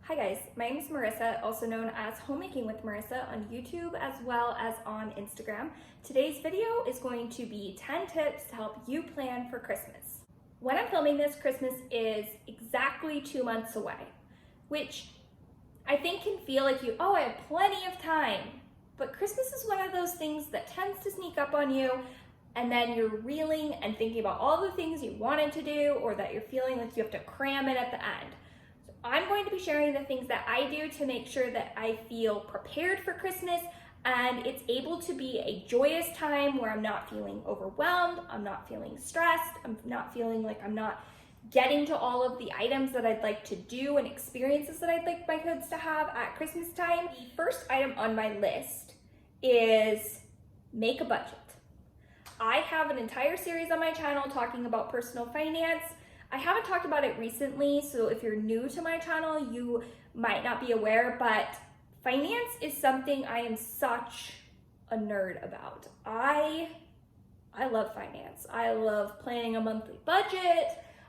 Hi guys, my name is Marissa, also known as Homemaking with Marissa on YouTube as well as on Instagram. Today's video is going to be 10 tips to help you plan for Christmas. When I'm filming this, Christmas is exactly 2 months away, which I think can feel like I have plenty of time. But Christmas is one of those things that tends to sneak up on you, and then you're reeling and thinking about all the things you wanted to do or that you're feeling like you have to cram in at the end. I'm going to be sharing the things that I do to make sure that I feel prepared for Christmas and it's able to be a joyous time where I'm not feeling overwhelmed, I'm not feeling stressed, I'm not feeling like I'm not getting to all of the items that I'd like to do and experiences that I'd like my kids to have at Christmas time. The first item on my list is make a budget. I have an entire series on my channel talking about personal finance. I haven't talked about it recently, so if you're new to my channel, you might not be aware, but finance is something I am such a nerd about. I love finance. I love planning a monthly budget.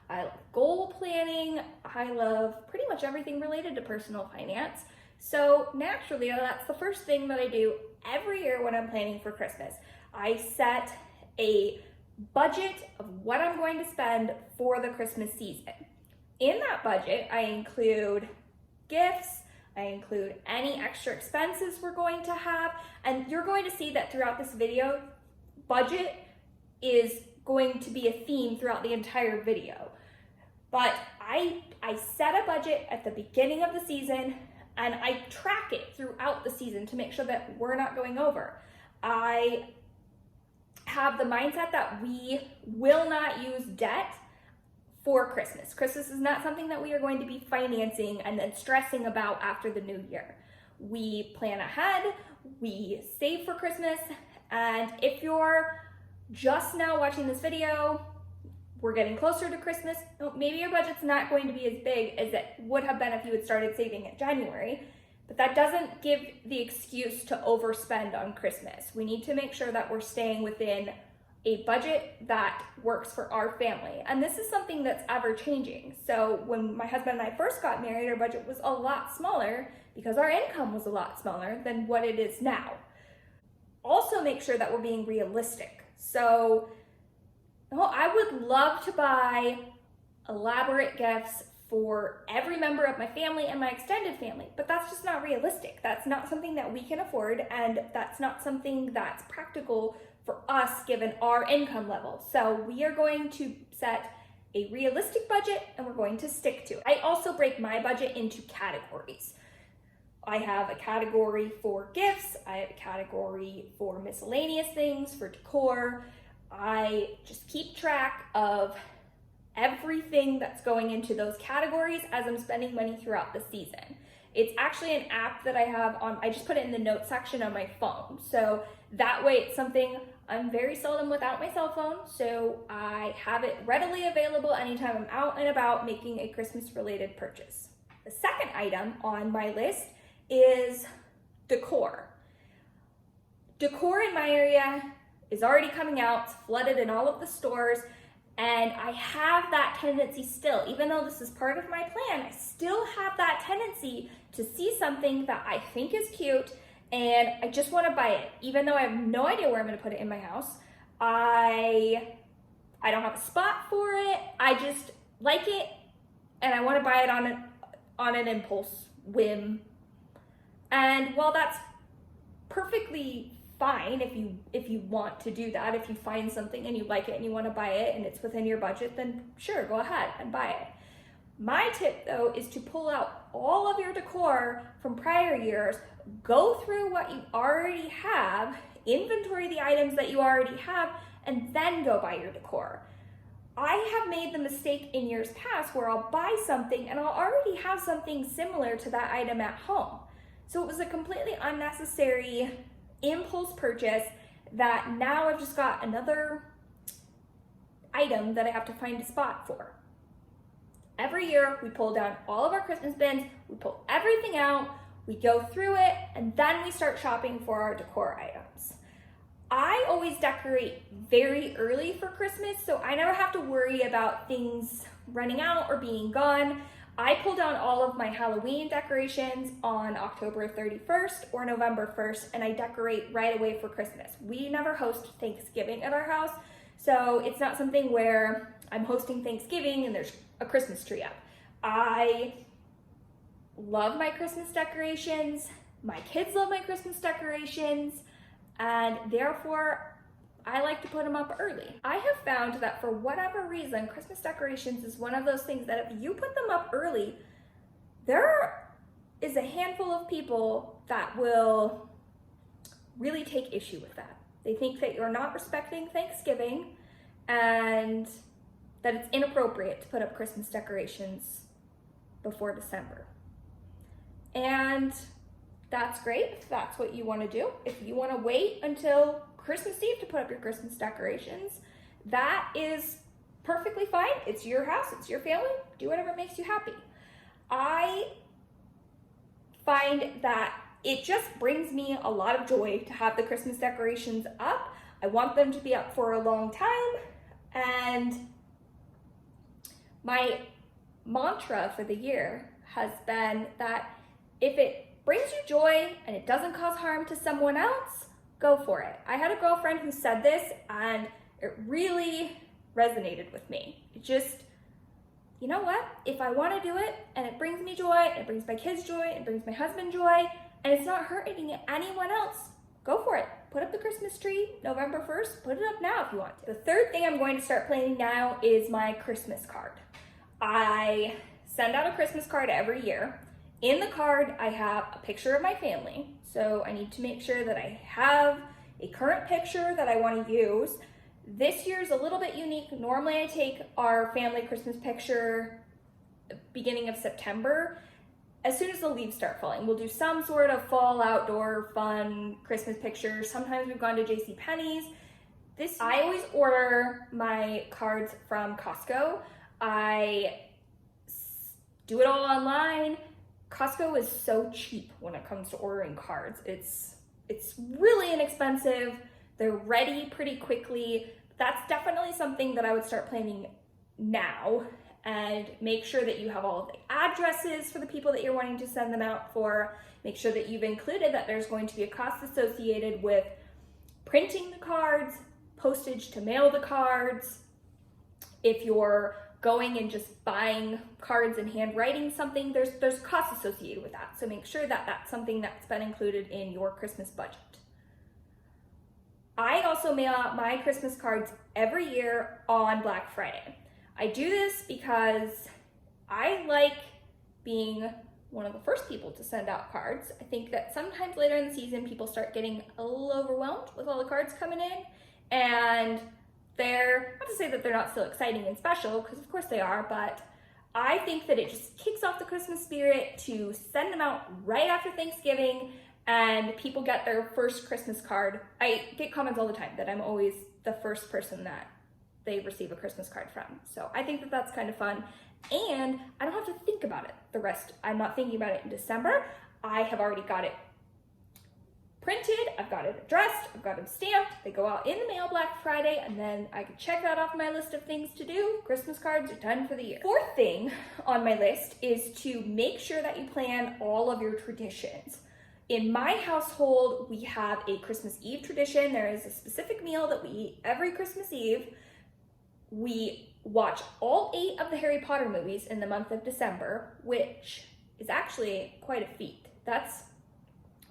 I love goal planning. I love pretty much everything related to personal finance. So naturally, that's the first thing that I do every year when I'm planning for Christmas. I set a budget of what I'm going to spend for the Christmas season. In that budget, I include gifts, I include any extra expenses we're going to have, and you're going to see that throughout this video, budget is going to be a theme throughout the entire video. But I set a budget at the beginning of the season and I track it throughout the season to make sure that we're not going over. I have the mindset that we will not use debt for Christmas. Christmas is not something that we are going to be financing and then stressing about after the new year. We plan ahead, we save for Christmas, and if you're just now watching this video, we're getting closer to Christmas, maybe your budget's not going to be as big as it would have been if you had started saving in January. But that doesn't give the excuse to overspend on Christmas. We need to make sure that we're staying within a budget that works for our family. And this is something that's ever changing. So when my husband and I first got married, our budget was a lot smaller because our income was a lot smaller than what it is now. Also make sure that we're being realistic. So I would love to buy elaborate gifts for every member of my family and my extended family, but that's just not realistic. That's not something that we can afford, and that's not something that's practical for us given our income level. So we are going to set a realistic budget and we're going to stick to it. I also break my budget into categories. I have a category for gifts, I have a category for miscellaneous things, for decor. I just keep track of everything that's going into those categories as I'm spending money throughout the season. It's actually an app that I have on, I just put it in the notes section on my phone. So that way it's something I'm very seldom without my cell phone. So I have it readily available anytime I'm out and about making a Christmas related purchase. The second item on my list is decor. Decor in my area is already coming out, it's flooded in all of the stores. And I have that tendency still, even though this is part of my plan, I still have that tendency to see something that I think is cute and I just want to buy it, even though I have no idea where I'm going to put it in my house. I don't have a spot for it. I just like it and I want to buy it on an impulse whim. And while that's perfectly fine if you want to do that, if you find something and you like it and you want to buy it and it's within your budget, then sure, go ahead and buy it. My tip though is to pull out all of your decor from prior years, go through what you already have, inventory the items that you already have, and then go buy your decor. I have made the mistake in years past where I'll buy something and I'll already have something similar to that item at home. So it was a completely unnecessary impulse purchase that now I've just got another item that I have to find a spot for. Every year we pull down all of our Christmas bins, we pull everything out, we go through it, and then we start shopping for our decor items. I always decorate very early for Christmas, so I never have to worry about things running out or being gone. I pull down all of my Halloween decorations on October 31st or November 1st, and I decorate right away for Christmas. We never host Thanksgiving at our house, so it's not something where I'm hosting Thanksgiving and there's a Christmas tree up. I love my Christmas decorations. My kids love my Christmas decorations, and therefore I like to put them up early. I have found that for whatever reason, Christmas decorations is one of those things that if you put them up early, there is a handful of people that will really take issue with that. They think that you're not respecting Thanksgiving and that it's inappropriate to put up Christmas decorations before December. And that's great if that's what you want to do. If you want to wait until Christmas Eve to put up your Christmas decorations, that is perfectly fine. It's your house, it's your family. Do whatever makes you happy. I find that it just brings me a lot of joy to have the Christmas decorations up. I want them to be up for a long time, and my mantra for the year has been that if it brings you joy and it doesn't cause harm to someone else, go for it. I had a girlfriend who said this and it really resonated with me. It just, you know what? If I want to do it and it brings me joy, and it brings my kids joy, and it brings my husband joy, and it's not hurting anyone else, go for it. Put up the Christmas tree November 1st. Put it up now if you want to. The third thing I'm going to start planning now is my Christmas card. I send out a Christmas card every year. In the card, I have a picture of my family. So I need to make sure that I have a current picture that I want to use. This year's a little bit unique. Normally I take our family Christmas picture beginning of September. As soon as the leaves start falling, we'll do some sort of fall outdoor fun Christmas picture. Sometimes we've gone to JCPenney's. I always order my cards from Costco. I do it all online. Costco is so cheap when it comes to ordering cards. It's really inexpensive. They're ready pretty quickly. That's definitely something that I would start planning now, and make sure that you have all of the addresses for the people that you're wanting to send them out for. Make sure that you've included that there's going to be a cost associated with printing the cards, postage to mail the cards. If you're going and just buying cards and handwriting something, there's costs associated with that. So make sure that that's something that's been included in your Christmas budget. I also mail out my Christmas cards every year on Black Friday. I do this because I like being one of the first people to send out cards. I think that sometimes later in the season, people start getting a little overwhelmed with all the cards coming in, and they're, not to say that they're not still exciting and special, because of course they are, but I think that it just kicks off the Christmas spirit to send them out right after Thanksgiving, and people get their first Christmas card. I get comments all the time that I'm always the first person that they receive a Christmas card from. So I think that that's kind of fun, and I don't have to think about it the rest. I'm not thinking about it in December. I have already got it printed, I've got it addressed, I've got them stamped, they go out in the mail Black Friday, and then I can check that off my list of things to do. Christmas cards are done for the year. Fourth thing on my list is to make sure that you plan all of your traditions. In my household, we have a Christmas Eve tradition. There is a specific meal that we eat every Christmas Eve. We watch all 8 of the Harry Potter movies in the month of December, which is actually quite a feat. That's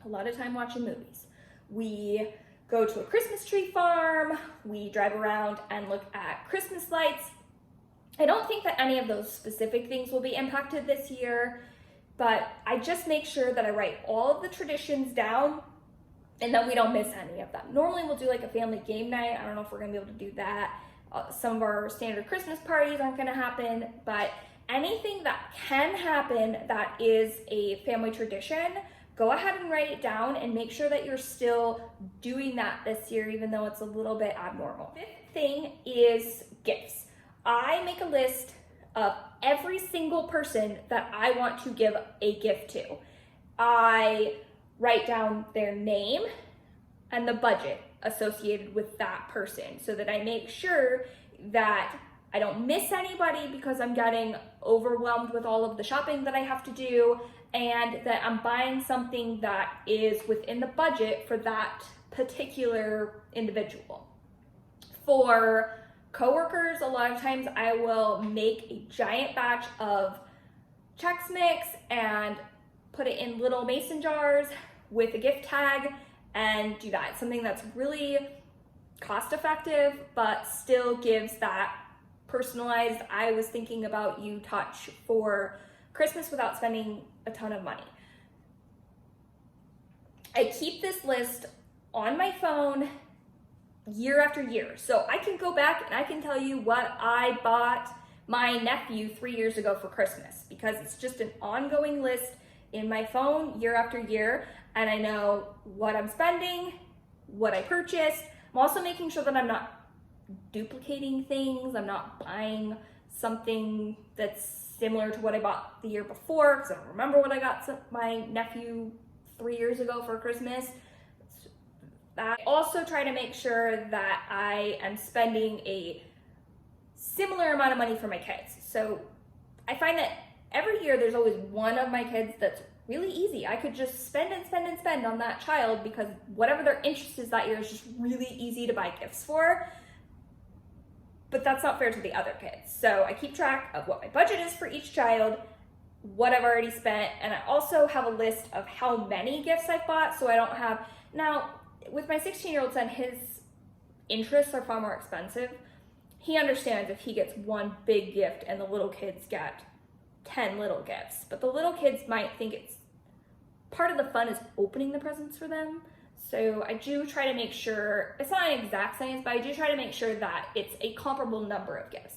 a lot of time watching movies. We go to a Christmas tree farm. We drive around and look at Christmas lights. I don't think that any of those specific things will be impacted this year, but I just make sure that I write all of the traditions down and that we don't miss any of them. Normally we'll do like a family game night. I don't know if we're gonna be able to do that. Some of our standard Christmas parties aren't gonna happen, but anything that can happen that is a family tradition, go ahead and write it down and make sure that you're still doing that this year, even though it's a little bit abnormal. Fifth thing is gifts. I make a list of every single person that I want to give a gift to. I write down their name and the budget associated with that person so that I make sure that I don't miss anybody because I'm getting overwhelmed with all of the shopping that I have to do, and that I'm buying something that is within the budget for that particular individual. For coworkers, a lot of times I will make a giant batch of Chex Mix and put it in little mason jars with a gift tag and do that. It's something that's really cost effective, but still gives that personalized, I was thinking about you touch for Christmas without spending a ton of money. I keep this list on my phone year after year. So I can go back and I can tell you what I bought my nephew 3 years ago for Christmas, because it's just an ongoing list in my phone year after year, and I know what I'm spending, what I purchased. I'm also making sure that I'm not duplicating things. I'm not buying something that's similar to what I bought the year before, because I don't remember what I got my nephew 3 years ago for Christmas. I also try to make sure that I am spending a similar amount of money for my kids. So I find that every year there's always one of my kids that's really easy. I could just spend and spend and spend on that child because whatever their interest is that year is just really easy to buy gifts for. But that's not fair to the other kids. So I keep track of what my budget is for each child, what I've already spent, and I also have a list of how many gifts I've bought, so I don't have, now with my 16-year-old son, his interests are far more expensive. He understands if he gets one big gift and the little kids get 10 little gifts, but the little kids might think it's part of the fun is opening the presents for them. So I do try to make sure, it's not an exact science, but I do try to make sure that it's a comparable number of gifts.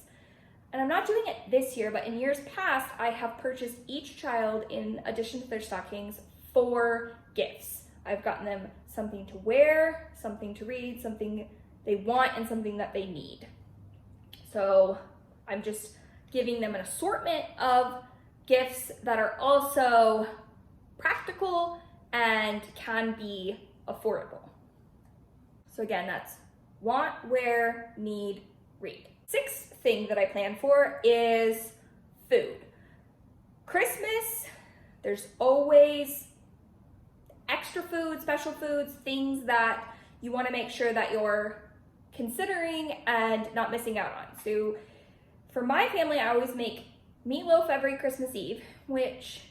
And I'm not doing it this year, but in years past, I have purchased each child, in addition to their stockings, 4 gifts. I've gotten them something to wear, something to read, something they want, and something that they need. So I'm just giving them an assortment of gifts that are also practical and can be affordable. So again, that's want, wear, need, read. 6th thing that I plan for is food. Christmas, there's always extra food, special foods, things that you want to make sure that you're considering and not missing out on. So for my family, I always make meatloaf every Christmas Eve, which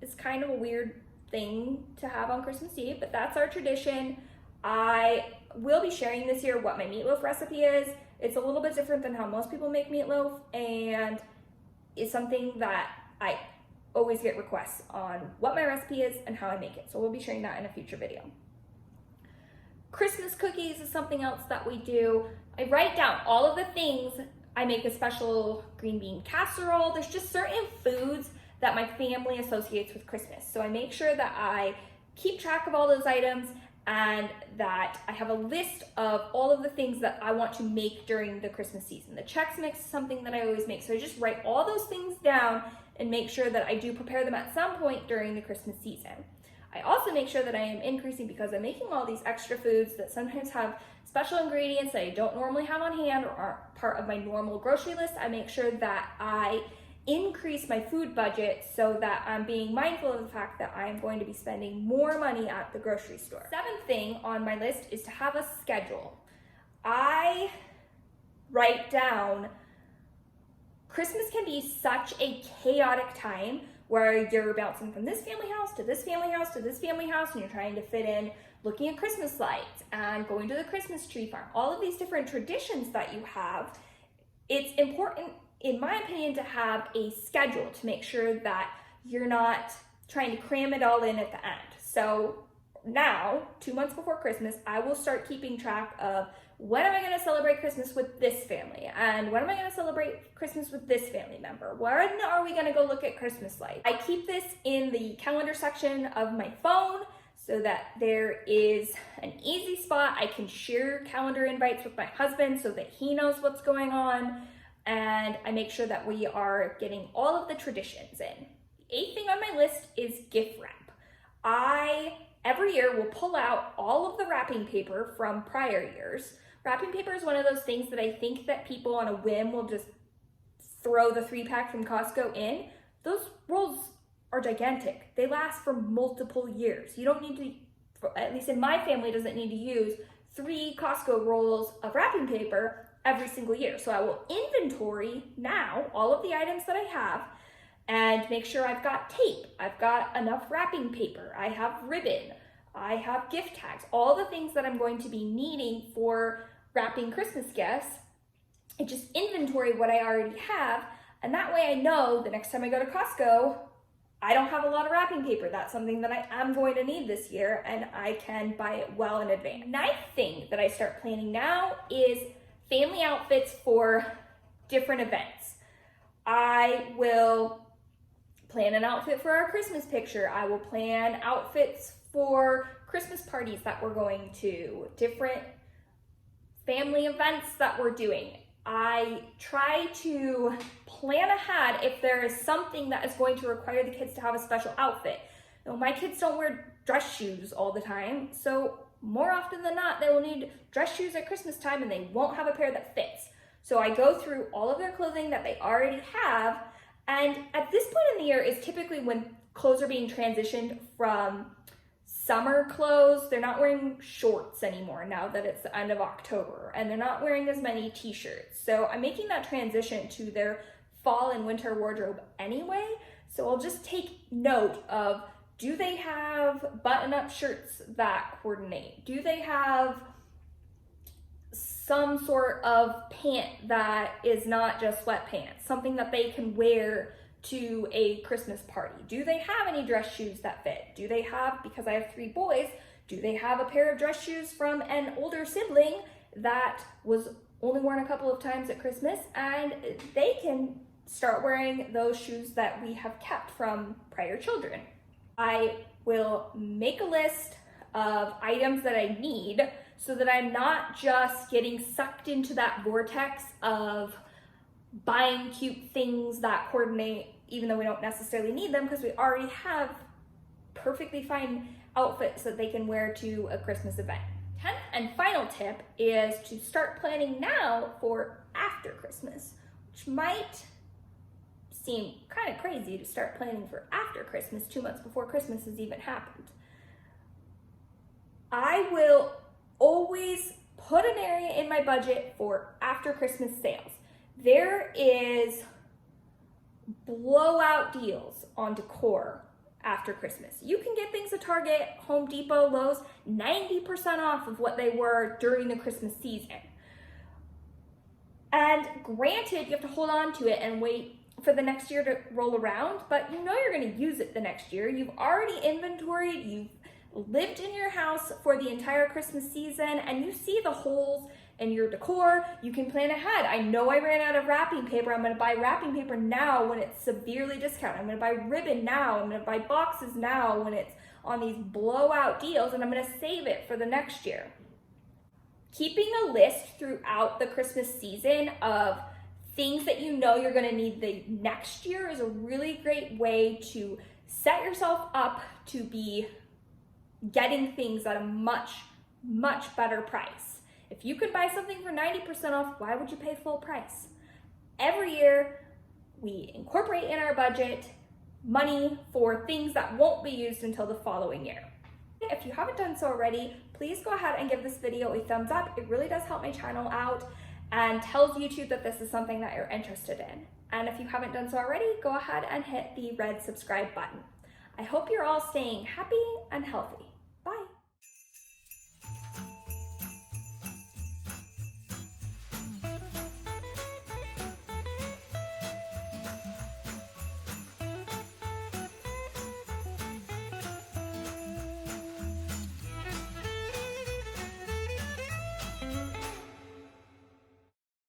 is kind of a weird thing to have on Christmas Eve, but that's our tradition. I will be sharing this year what my meatloaf recipe is. It's a little bit different than how most people make meatloaf, and is something that I always get requests on what my recipe is and how I make it. So we'll be sharing that in a future video. Christmas cookies is something else that we do. I write down all of the things. I make a special green bean casserole. There's just certain foods that my family associates with Christmas. So I make sure that I keep track of all those items and that I have a list of all of the things that I want to make during the Christmas season. The Chex Mix is something that I always make. So I just write all those things down and make sure that I do prepare them at some point during the Christmas season. I also make sure that I am increasing, because I'm making all these extra foods that sometimes have special ingredients that I don't normally have on hand or aren't part of my normal grocery list. I make sure that I increase my food budget so that I'm being mindful of the fact that I'm going to be spending more money at the grocery store. 7th thing on my list is to have a schedule. I write down, Christmas can be such a chaotic time where you're bouncing from this family house to this family house to this family house, and you're trying to fit in looking at Christmas lights and going to the Christmas tree farm, all of these different traditions that you have. It's important, in my opinion, to have a schedule to make sure that you're not trying to cram it all in at the end. So now, 2 months before Christmas, I will start keeping track of when am I going to celebrate Christmas with this family, and when am I going to celebrate Christmas with this family member? When are we going to go look at Christmas lights? I keep this in the calendar section of my phone so that there is an easy spot. I can share calendar invites with my husband so that he knows what's going on, and I make sure that we are getting all of the traditions in. The 8th thing on my list is gift wrap. I, every year, will pull out all of the wrapping paper from prior years. Wrapping paper is one of those things that I think that people on a whim will just throw the 3-pack from Costco in, those rolls are gigantic. They last for multiple years. You don't need to, at least in my family, doesn't need to use 3 Costco rolls of wrapping paper every single year. So I will inventory now all of the items that I have and make sure I've got tape, I've got enough wrapping paper, I have ribbon, I have gift tags, all the things that I'm going to be needing for wrapping Christmas gifts. I just inventory what I already have, and that way I know the next time I go to Costco, I don't have a lot of wrapping paper. That's something that I am going to need this year, and I can buy it well in advance. Ninth thing that I start planning now is family outfits for different events. I will plan an outfit for our Christmas picture. I will plan outfits for Christmas parties that we're going to, different family events that we're doing. I try to plan ahead if there is something that is going to require the kids to have a special outfit. You know, my kids don't wear dress shoes all the time, so more often than not, they will need dress shoes at Christmas time and they won't have a pair that fits. So I go through all of their clothing that they already have, and at this point in the year is typically when clothes are being transitioned from summer clothes. They're not wearing shorts anymore now that it's the end of October, and they're not wearing as many t-shirts. So I'm making that transition to their fall and winter wardrobe anyway. So I'll just take note of, do they have button-up shirts that coordinate? Do they have some sort of pant that is not just sweatpants, something that they can wear to a Christmas party? Do they have any dress shoes that fit? Do they have, because I have 3 boys, do they have a pair of dress shoes from an older sibling that was only worn a couple of times at Christmas, and they can start wearing those shoes that we have kept from prior children? I will make a list of items that I need so that I'm not just getting sucked into that vortex of buying cute things that coordinate, even though we don't necessarily need them, because we already have perfectly fine outfits that they can wear to a Christmas event. 10th and final tip is to start planning now for after Christmas, which might seem kind of crazy to start planning for after Christmas 2 months before Christmas has even happened. I will always put an area in my budget for after Christmas sales. There is blowout deals on decor after Christmas. You can get things at Target, Home Depot, Lowe's, 90% off of what they were during the Christmas season. And granted, you have to hold on to it and wait for the next year to roll around, but you know you're going to use it the next year. You've already inventoried, you've lived in your house for the entire Christmas season, and you see the holes in your decor. You can plan ahead. I know I ran out of wrapping paper. I'm going to buy wrapping paper now when it's severely discounted. I'm going to buy ribbon now. I'm going to buy boxes now when it's on these blowout deals, and I'm going to save it for the next year. Keeping a list throughout the Christmas season of things that you know you're going to need the next year is a really great way to set yourself up to be getting things at a much, much better price. If you could buy something for 90% off, why would you pay full price? Every year, we incorporate in our budget money for things that won't be used until the following year. If you haven't done so already, please go ahead and give this video a thumbs up. It really does help my channel out and tells YouTube that this is something that you're interested in. And if you haven't done so already, go ahead and hit the red subscribe button. I hope you're all staying happy and healthy.